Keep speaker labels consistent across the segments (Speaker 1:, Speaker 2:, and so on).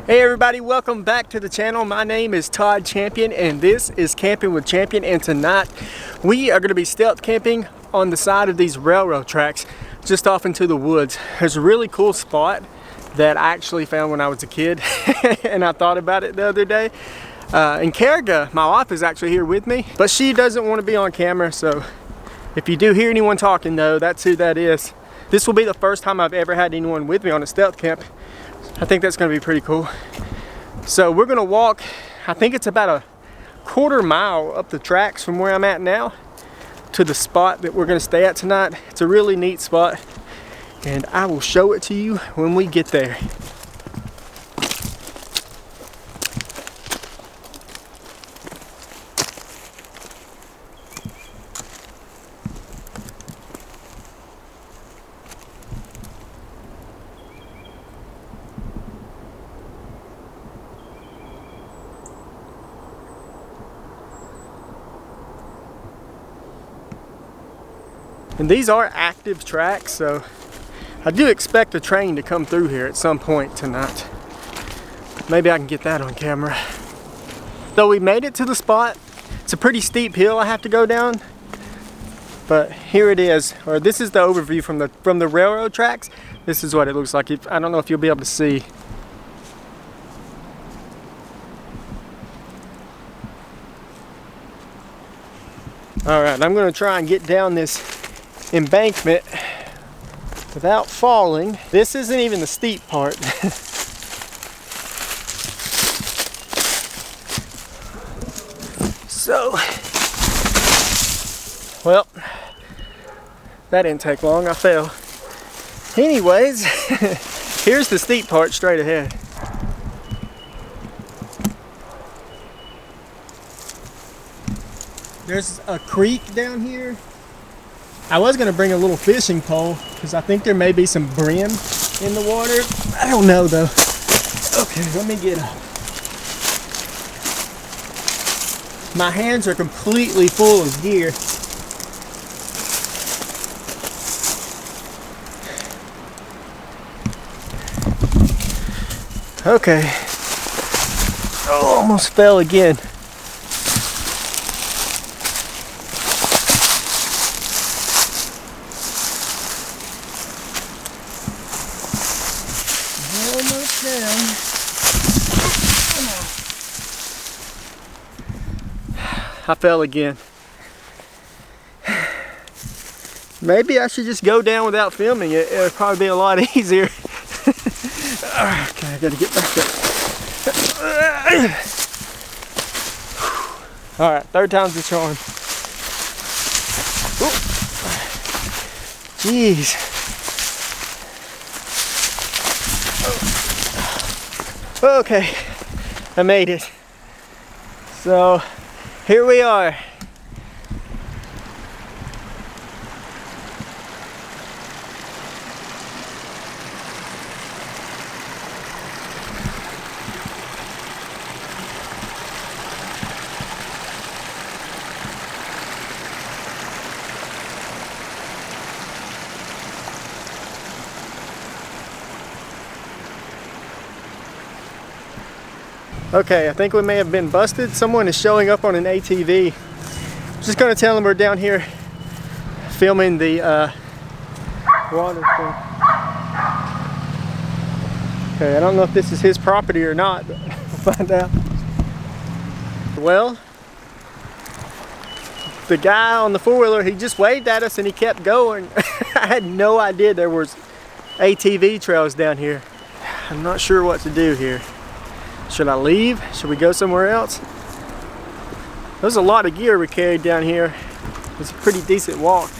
Speaker 1: Hey everybody, welcome back to the channel. My name is Todd Champion and this is Camping with Champion, and tonight we are going to be stealth camping on the side of these railroad tracks just off into the woods. There's a really cool spot that I actually found when I was a kid and I thought about it the other day. And Karga, my wife, is actually here with me, but she doesn't want to be on camera, so if you do hear anyone talking though, that's who that is. This will be the first time I've ever had anyone with me on a stealth camp. I think that's going to be pretty cool. So we're going to walk, I think it's about a quarter mile up the tracks from where I'm at now to the spot that we're going to stay at tonight. It's a really neat spot and I will show it to you when we get there. And these are active tracks, so I do expect a train to come through here at some point tonight. Maybe I can get that on camera. So we made it to the spot. It's a pretty steep hill I have to go down, but here it is. Or this is the overview from the railroad tracks. This is what it looks like. I don't know if you'll be able to see. All right, I'm going to try and get down this embankment without falling. This isn't even the steep part. So, well, that didn't take long, I fell. Anyways, here's the steep part straight ahead. There's a creek down here. I was going to bring a little fishing pole because I think there may be some brim in the water. I don't know though. Okay, let me get up. My hands are completely full of gear. Okay. Oh, almost fell again. I fell again. Maybe I should just go down without filming it. It'll probably be a lot easier. Okay, I gotta get back up. Alright, third time's the charm. Ooh. Jeez. Okay, I made it. So, here we are. Okay, I think we may have been busted. Someone is showing up on an ATV. Just gonna tell them we're down here filming the water thing. Okay, I don't know if this is his property or not, but we'll find out. Well, the guy on the four-wheeler, he just waved at us and he kept going. I had no idea there was ATV trails down here. I'm not sure what to do here. Should I leave? Should we go somewhere else? There's a lot of gear we carried down here. It's a pretty decent walk.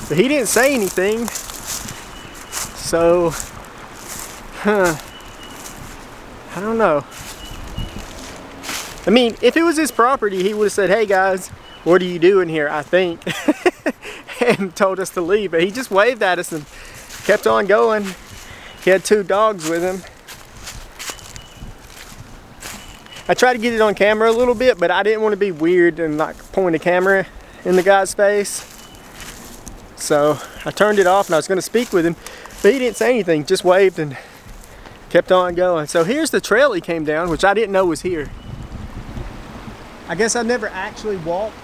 Speaker 1: But he didn't say anything. So, I don't know. I mean, if it was his property, he would have said, "Hey guys, what are you doing here?" I think. And told us to leave. But he just waved at us and kept on going. He had two dogs with him. I tried to get it on camera a little bit, but I didn't want to be weird and like point a camera in the guy's face. So I turned it off and I was going to speak with him, but he didn't say anything, just waved and kept on going. So here's the trail he came down, which I didn't know was here. I guess I never actually walked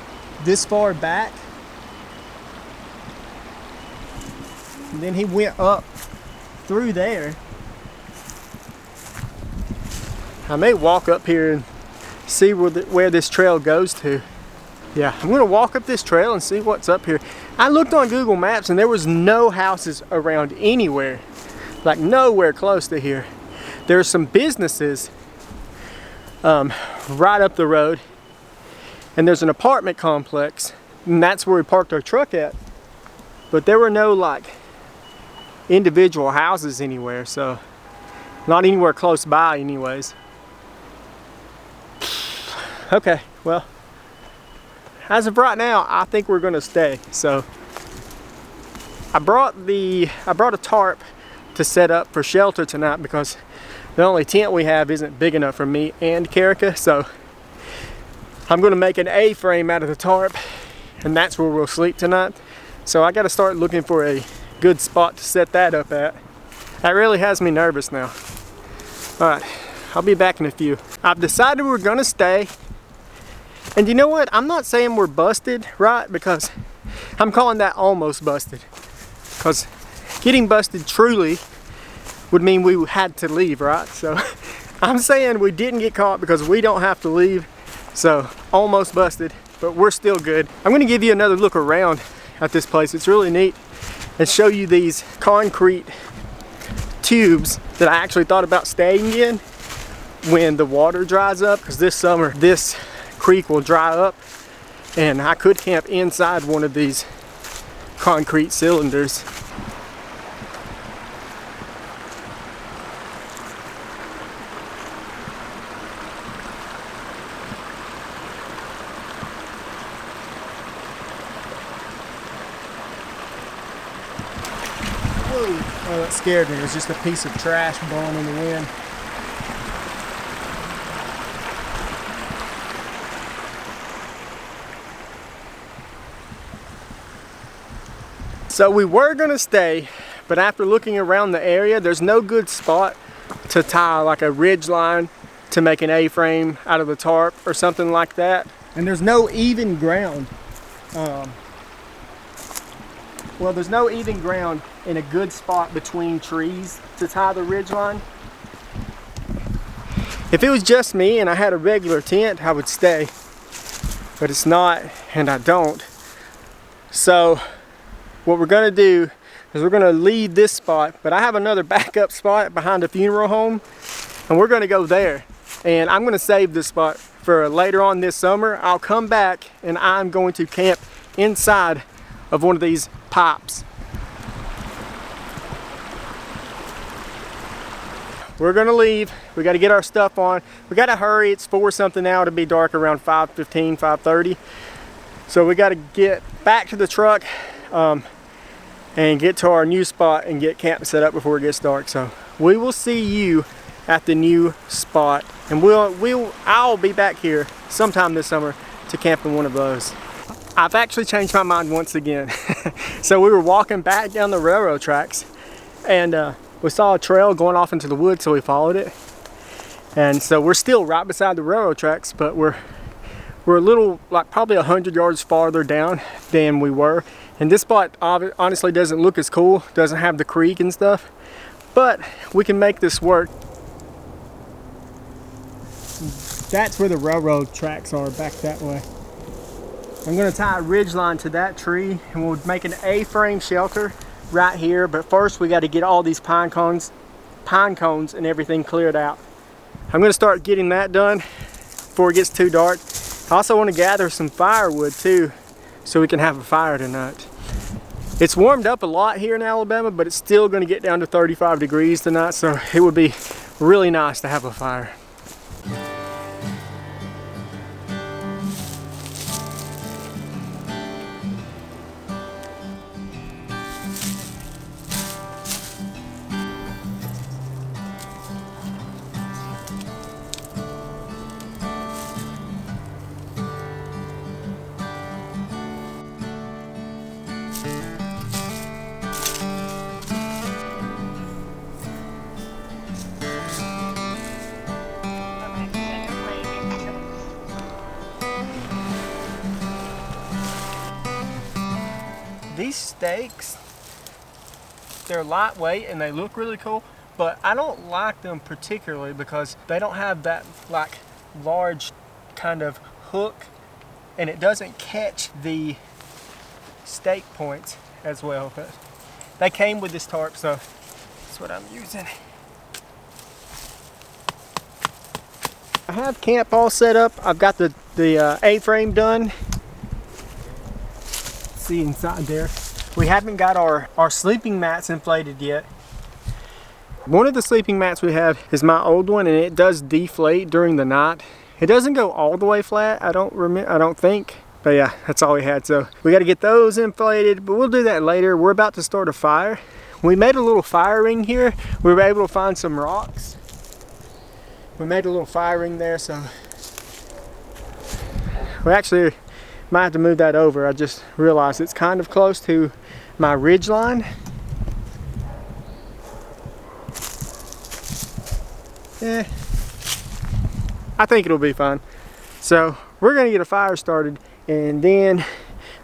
Speaker 1: this far back. And then he went up through there. I may walk up here and see where this trail goes to. Yeah, I'm gonna walk up this trail and see what's up here. I looked on Google Maps and there was no houses around anywhere. Like nowhere close to here. There's some businesses right up the road. And there's an apartment complex. And that's where we parked our truck at. But there were no like individual houses anywhere. So not anywhere close by anyways. Okay, well, as of right now, I think we're gonna stay. So I brought a tarp to set up for shelter tonight because the only tent we have isn't big enough for me and Karika. So I'm gonna make an A-frame out of the tarp, and that's where we'll sleep tonight. So I gotta start looking for a good spot to set that up at. That really has me nervous now. All right, I'll be back in a few. I've decided we're gonna stay. And you know what? I'm not saying we're busted, right? Because I'm calling that almost busted. Because getting busted truly would mean we had to leave, right? So I'm saying we didn't get caught because we don't have to leave. So almost busted, but we're still good. I'm gonna give you another look around at this place. It's really neat, and show you these concrete tubes that I actually thought about staying in when the water dries up, because this summer this creek will dry up and I could camp inside one of these concrete cylinders. Whoa, oh, that scared me. It was just a piece of trash blowing in the wind. So we were gonna stay, but after looking around the area, there's no good spot to tie like a ridge line to make an A-frame out of the tarp or something like that. And there's no even ground. Well, there's no even ground in a good spot between trees to tie the ridge line. If it was just me and I had a regular tent, I would stay, but it's not, and I don't. So what we're gonna do is we're gonna leave this spot, but I have another backup spot behind a funeral home, and we're gonna go there. And I'm gonna save this spot for later on this summer. I'll come back and I'm going to camp inside of one of these pipes. We're gonna leave. We gotta get our stuff on. We gotta hurry. It's 4 something now. It'll be dark around 5:15, 5:30. So we gotta get back to the truck and get to our new spot and get camp set up before it gets dark. So we will see you at the new spot, and I'll be back here sometime this summer to camp in one of those. I've actually changed my mind once again. So we were walking back down the railroad tracks, and we saw a trail going off into the woods, so we followed it. And so we're still right beside the railroad tracks, but we're a little, like probably 100 yards farther down than we were. And this spot honestly doesn't look as cool, doesn't have the creek and stuff, but we can make this work. That's where the railroad tracks are, back that way. I'm gonna tie a ridge line to that tree, and we'll make an A-frame shelter right here. But first we got to get all these pine cones and everything cleared out. I'm gonna start getting that done before it gets too dark. I also want to gather some firewood too, so we can have a fire tonight. It's warmed up a lot here in Alabama, but it's still going to get down to 35 degrees tonight, so it would be really nice to have a fire. these steaks, they're lightweight and they look really cool, but I don't like them particularly because they don't have that like large kind of hook, and it doesn't catch the steak points as well. But they came with this tarp, so that's what I'm using. I have camp all set up. I've got the A-frame done. See inside there. We haven't got our sleeping mats inflated yet. One of the sleeping mats we have is my old one, and it does deflate during the night. It doesn't go all the way flat, I don't think. But yeah, that's all we had. So we got to get those inflated, but we'll do that later. We're about to start a fire. We made a little fire ring here. We were able to find some rocks. We made a little fire ring there, so we actually might have to move that over. I just realized it's kind of close to my ridge line. Yeah, I think it'll be fine. So we're gonna get a fire started, and then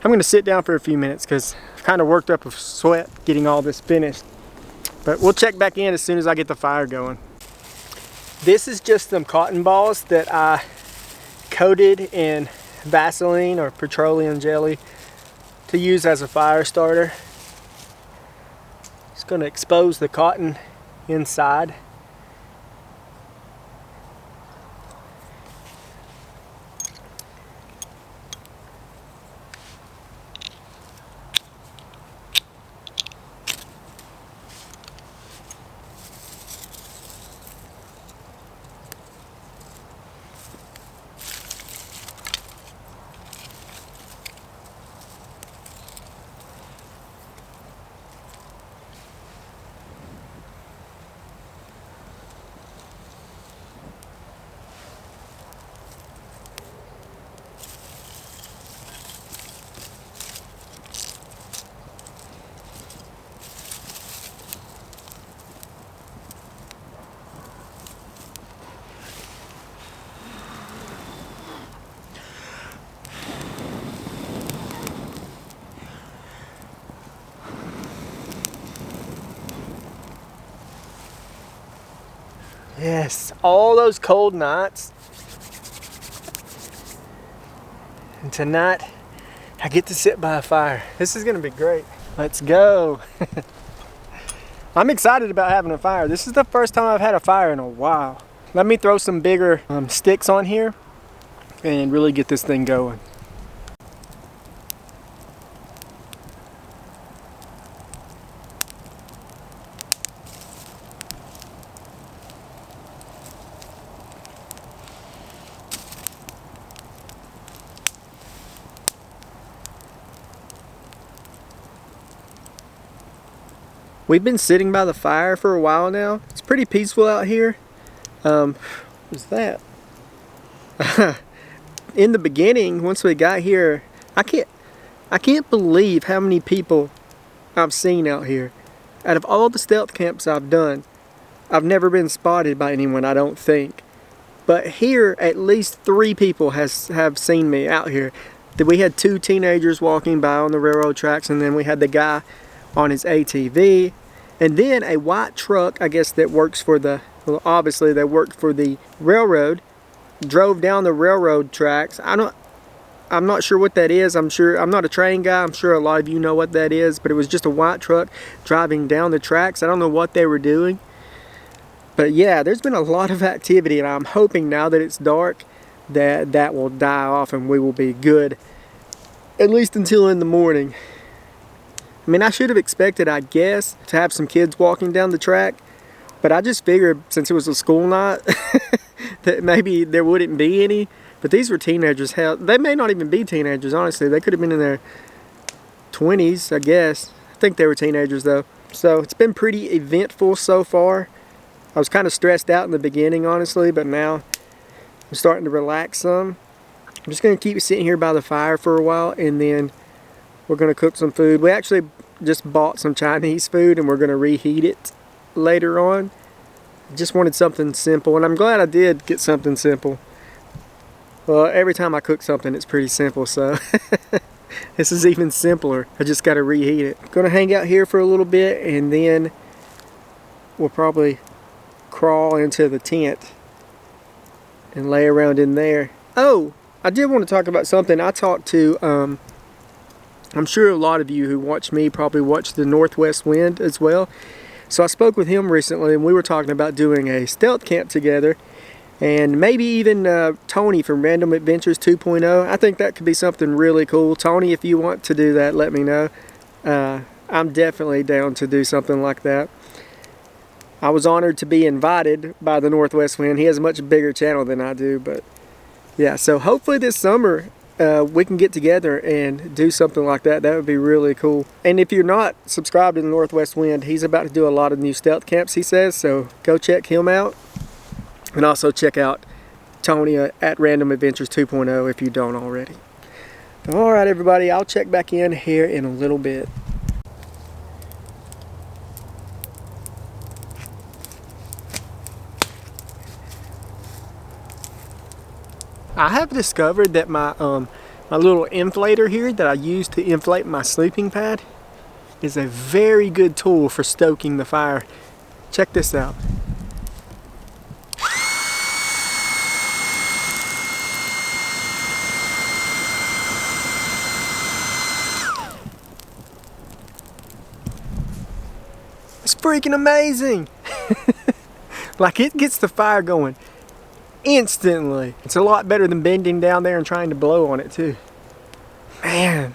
Speaker 1: I'm gonna sit down for a few minutes because I've kind of worked up a sweat getting all this finished. But we'll check back in as soon as I get the fire going. This is just some cotton balls that I coated in Vaseline or petroleum jelly to use as a fire starter. It's going to expose the cotton inside. Yes, all those cold nights. And tonight, I get to sit by a fire. This is gonna be great. Let's go. I'm excited about having a fire. This is the first time I've had a fire in a while. Let me throw some bigger sticks on here and really get this thing going. We've been sitting by the fire for a while now. It's pretty peaceful out here. What's that? In the beginning, once we got here, I can't believe how many people I've seen out here. Out of all the stealth camps I've done, I've never been spotted by anyone, I don't think. But here, at least 3 people have seen me out here. We had 2 teenagers walking by on the railroad tracks, and then we had the guy on his ATV, and then a white truck, I guess that works for the, well, obviously they worked for the railroad, drove down the railroad tracks. I'm not sure what that is. I'm not a train guy. I'm sure a lot of you know what that is, but it was just a white truck driving down the tracks. I don't know what they were doing, but yeah, there's been a lot of activity, and I'm hoping now that it's dark that will die off and we will be good, at least until in the morning. I mean, I should have expected, I guess, to have some kids walking down the track, but I just figured since it was a school night that maybe there wouldn't be any. But these were teenagers. Hell, they may not even be teenagers, honestly. They could have been in their 20s, I guess. I think they were teenagers, though. So it's been pretty eventful so far. I was kind of stressed out in the beginning, honestly, but now I'm starting to relax some. I'm just going to keep sitting here by the fire for a while, and then we're going to cook some food. We actually just bought some Chinese food, and we're going to reheat it later on. Just wanted something simple, and I'm glad I did get something simple. Well, every time I cook something, it's pretty simple, so This is even simpler. I just got to reheat it. Gonna hang out here for a little bit, and then we'll probably crawl into the tent and lay around in there. Oh, I did want to talk about something. I talked to, I'm sure a lot of you who watch me probably watch the Northwest Wind as well. So I spoke with him recently, and we were talking about doing a stealth camp together, and maybe even Tony from Random Adventures 2.0. I think that could be something really cool. Tony, if you want to do that, let me know. I'm definitely down to do something like that. I was honored to be invited by the Northwest Wind. He has a much bigger channel than I do, but yeah, so hopefully this summer we can get together and do something like that. That would be really cool. And if you're not subscribed to the Northwest Wind, he's about to do a lot of new stealth camps, he says, so go check him out. And also check out Tony at Random Adventures 2.0 if you don't already. Alright everybody, I'll check back in here in a little bit. I have discovered that my little inflator here that I use to inflate my sleeping pad is a very good tool for stoking the fire. Check this out. It's freaking amazing! Like, it gets the fire going instantly. It's a lot better than bending down there and trying to blow on it too. Man,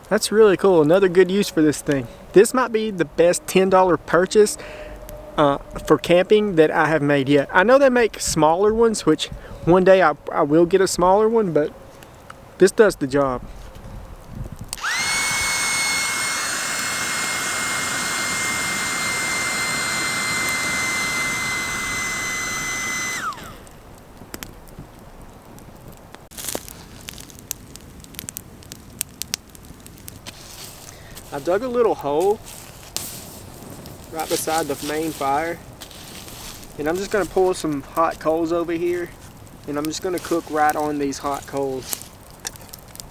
Speaker 1: that's really cool. Another good use for this thing. This might be the best $10 purchase for camping that I have made yet. I know they make smaller ones, which one day I will get a smaller one, but this does the job. I dug a little hole right beside the main fire, and I'm just going to pull some hot coals over here, and I'm just going to cook right on these hot coals.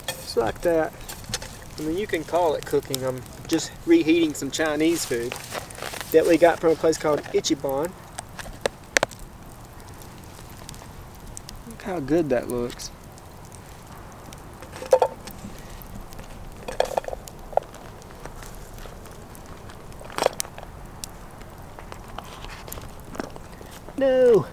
Speaker 1: Just like that. I mean, you can call it cooking. I'm just reheating some Chinese food that we got from a place called Ichiban. Look how good that looks. No!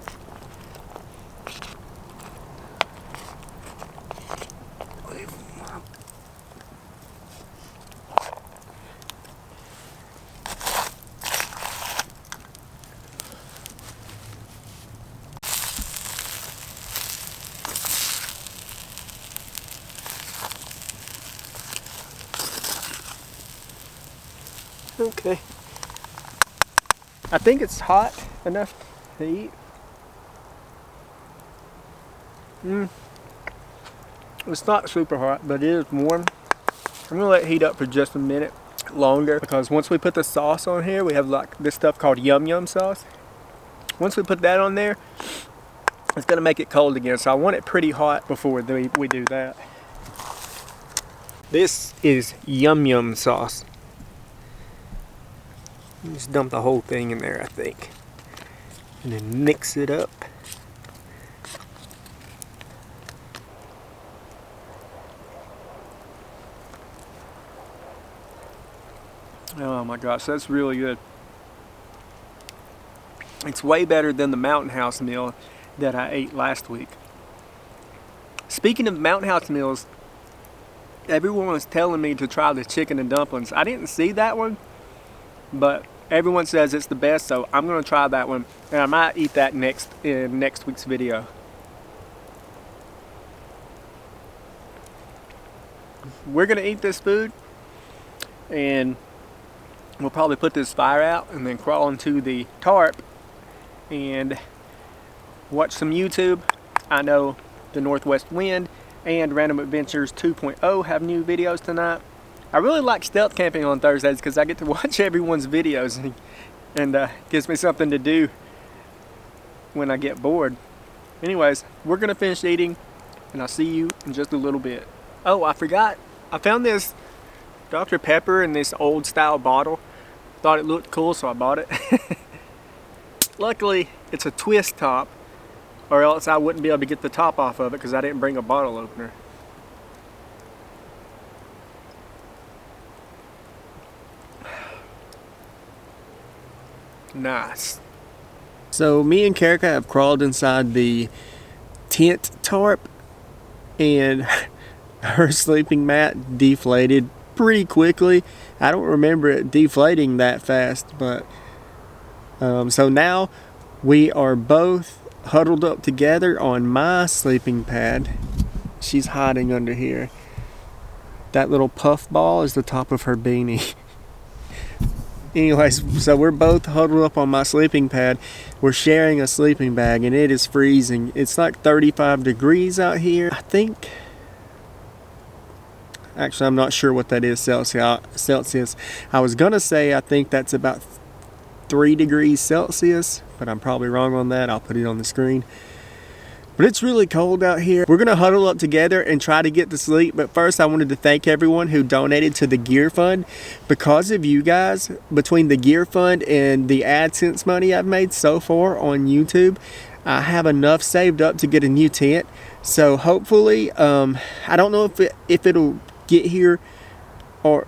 Speaker 1: Okay. I think it's hot enough to eat. It's not super hot, but it is warm. I'm gonna let it heat up for just a minute longer, because once we put the sauce on here, we have like this stuff called yum yum sauce. Once we put that on there, it's gonna make it cold again, so I want it pretty hot before we do that. This is yum yum sauce. Just dump the whole thing in there, I think, and then mix it up. Oh my gosh, that's really good. It's way better than the Mountain House meal that I ate last week. Speaking of Mountain House meals, everyone was telling me to try the chicken and dumplings. I didn't see that one, but everyone says it's the best, so I'm gonna try that one, and I might eat that in next week's video. We're gonna eat this food, and we'll probably put this fire out and then crawl into the tarp and watch some YouTube. I know the Northwest Wind and Random Adventures 2.0 have new videos tonight. I really like stealth camping on Thursdays because I get to watch everyone's videos, and gives me something to do when I get bored. Anyways, we're gonna finish eating, and I'll see you in just a little bit. Oh, I forgot I found this Dr. Pepper in this old style bottle. Thought it looked cool, so I bought it. Luckily, it's a twist top, or else I wouldn't be able to get the top off of it because I didn't bring a bottle opener. Nice. So me and Karika have crawled inside the tent tarp, and her sleeping mat deflated pretty quickly. I don't remember it deflating that fast, but so now we are both huddled up together on my sleeping pad. She's hiding under here. That little puff ball is the top of her beanie. Anyways, so we're both huddled up on my sleeping pad. We're sharing a sleeping bag, and it is freezing. It's like 35 degrees out here. I think, actually I'm not sure what that is Celsius. I was gonna say I think that's about 3 degrees Celsius, but I'm probably wrong on that. I'll put it on the screen. But it's really cold out here. We're gonna huddle up together and try to get to sleep. But first, I wanted to thank everyone who donated to the Gear Fund. Because of you guys, between the Gear Fund and the AdSense money I've made so far on YouTube, I have enough saved up to get a new tent. So hopefully, I don't know if it'll get here, or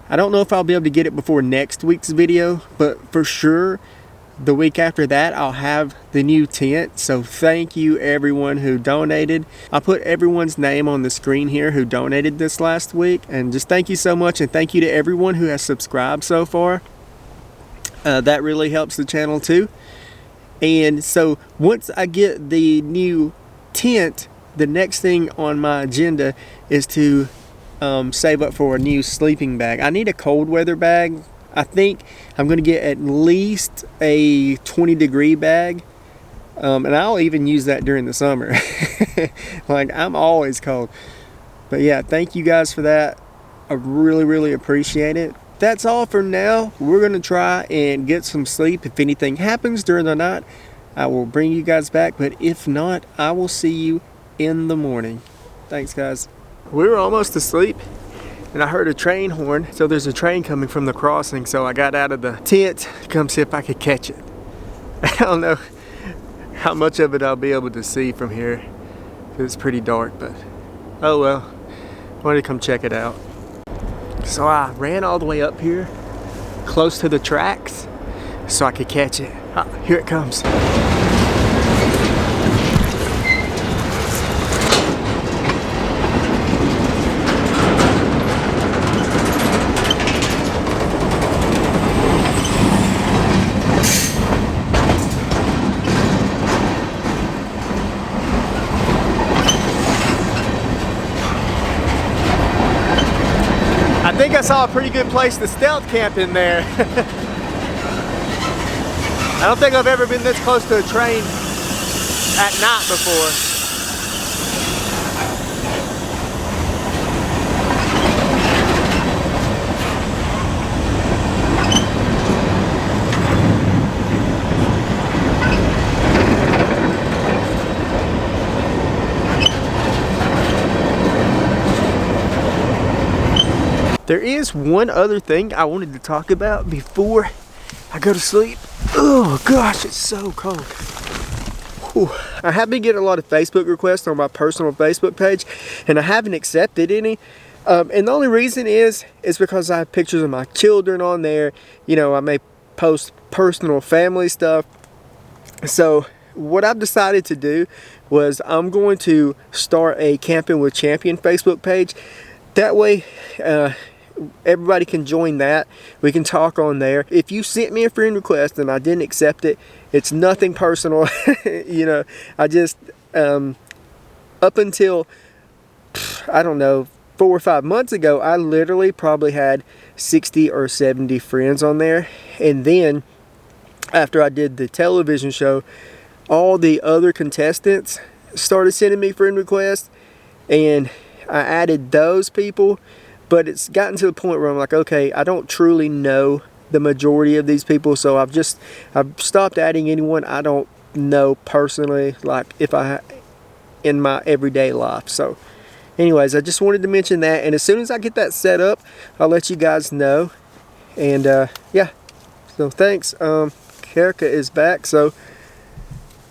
Speaker 1: I don't know if I'll be able to get it before next week's video, but for sure the week after that I'll have the new tent. So thank you everyone who donated. I'll put everyone's name on the screen here who donated this last week, and just thank you so much, and thank you to everyone who has subscribed so far. That really helps the channel too. And so once I get the new tent, the next thing on my agenda is to save up for a new sleeping bag. I need a cold weather bag. I think I'm going to get at least a 20-degree bag, and I'll even use that during the summer. Like, I'm always cold. But yeah, thank you guys for that. I really appreciate it. That's all for now. We're going to try and get some sleep. If anything happens during the night, I will bring you guys back, but if not, I will see you in the morning. Thanks, guys. We were almost asleep, and I heard a train horn. So there's a train coming from the crossing, so I got out of the tent to come see if I could catch it. I don't know how much of it I'll be able to see from here, because it's pretty dark, but oh well. I wanted to come check it out. So I ran all the way up here, close to the tracks, so I could catch it. Ah, here it comes. I think I saw a pretty good place to stealth camp in there. I don't think I've ever been this close to a train at night before. There is one other thing I wanted to talk about before I go to sleep. Oh gosh, it's so cold. Whew. I have been getting a lot of Facebook requests on my personal Facebook page, and I haven't accepted any. And the only reason is because I have pictures of my children on there. You know, I may post personal family stuff. So what I've decided to do was I'm going to start a Camping with Champion Facebook page. That way, everybody can join that. We can talk on there. If you sent me a friend request and I didn't accept it, it's nothing personal. You know, I just up until I don't know, 4 or 5 months ago, I literally probably had 60 or 70 friends on there. And then after I did the television show, all the other contestants started sending me friend requests, and I added those people. But it's gotten to the point where I'm like, okay, I don't truly know the majority of these people, so I've stopped adding anyone I don't know personally, like if I in my everyday life. So anyways, I just wanted to mention that, and as soon as I get that set up, I'll let you guys know. And yeah, so thanks. Kerica is back, so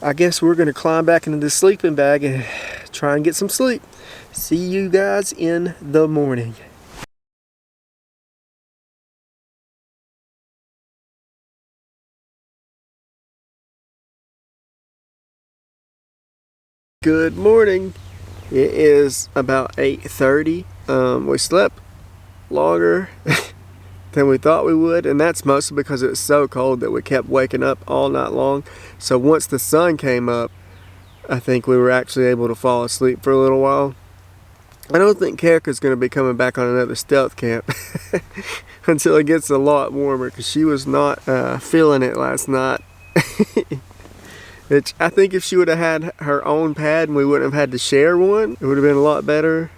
Speaker 1: I guess we're gonna climb back into the sleeping bag and try and get some sleep. See you guys in the morning. Good morning. It is about 8:30. We slept longer than we thought we would, and that's mostly because it was so cold that we kept waking up all night long. So once the sun came up, I think we were actually able to fall asleep for a little while. I don't think Kerica's going to be coming back on another stealth camp until it gets a lot warmer, because she was not feeling it last night. Which I think if she would have had her own pad and we wouldn't have had to share one, it would have been a lot better.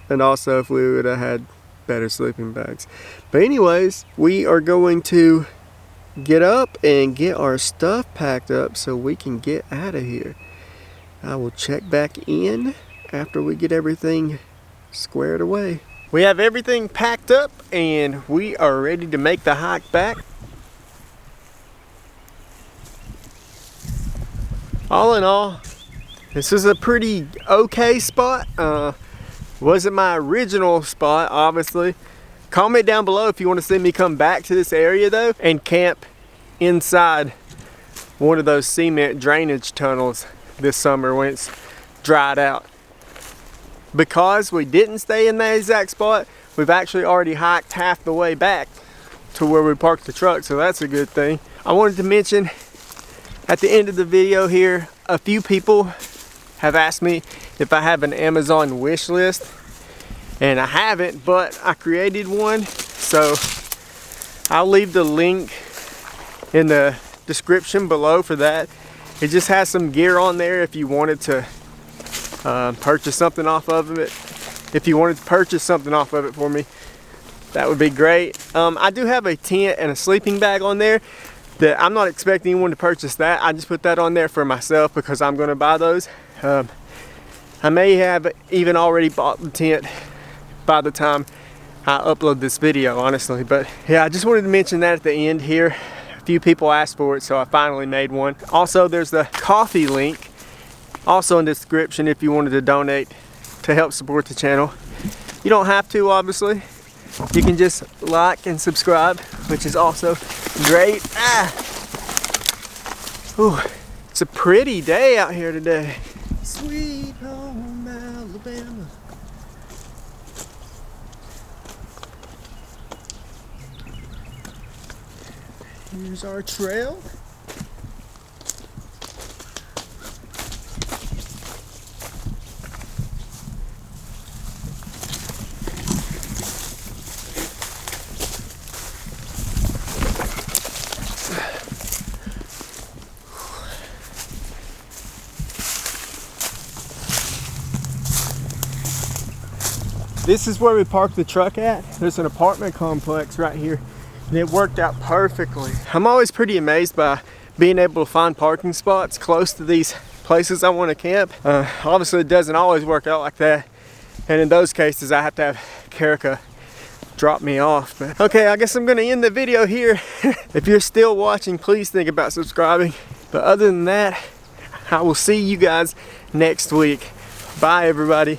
Speaker 1: And also if we would have had better sleeping bags. But anyways, we are going to get up and get our stuff packed up so we can get out of here. I will check back in after we get everything squared away. We have everything packed up and we are ready to make the hike back. All in all, this is a pretty okay spot. Wasn't my original spot, obviously. Comment down below if you want to see me come back to this area though and camp inside one of those cement drainage tunnels this summer when it's dried out. Because we didn't stay in that exact spot, we've actually already hiked half the way back to where we parked the truck, so that's a good thing. I wanted to mention at the end of the video here, a few people have asked me if I have an Amazon wish list, and I haven't, but I created one, so I'll leave the link in the description below for that. It just has some gear on there if you wanted to purchase something off of it. If you wanted to purchase something off of it for me, that would be great. I do have a tent and a sleeping bag on there that I'm not expecting anyone to purchase that. I just put that on there for myself because I'm going to buy those. I may have even already bought the tent by the time I upload this video, honestly. But yeah, I just wanted to mention that at the end here. A few people asked for it, so I finally made one. Also, there's the coffee link also in the description if you wanted to donate to help support the channel. You don't have to, obviously. You can just like and subscribe, which is also great. Ooh, it's a pretty day out here today. Sweet home Alabama. Here's our trail. This is where we parked the truck at. There's an apartment complex right here, and it worked out perfectly. I'm always pretty amazed by being able to find parking spots close to these places I want to camp. Obviously it doesn't always work out like that, and in those cases I have to have Kerica drop me off. But okay, I guess I'm gonna end the video here. If you're still watching, please think about subscribing. But other than that, I will see you guys next week. Bye everybody.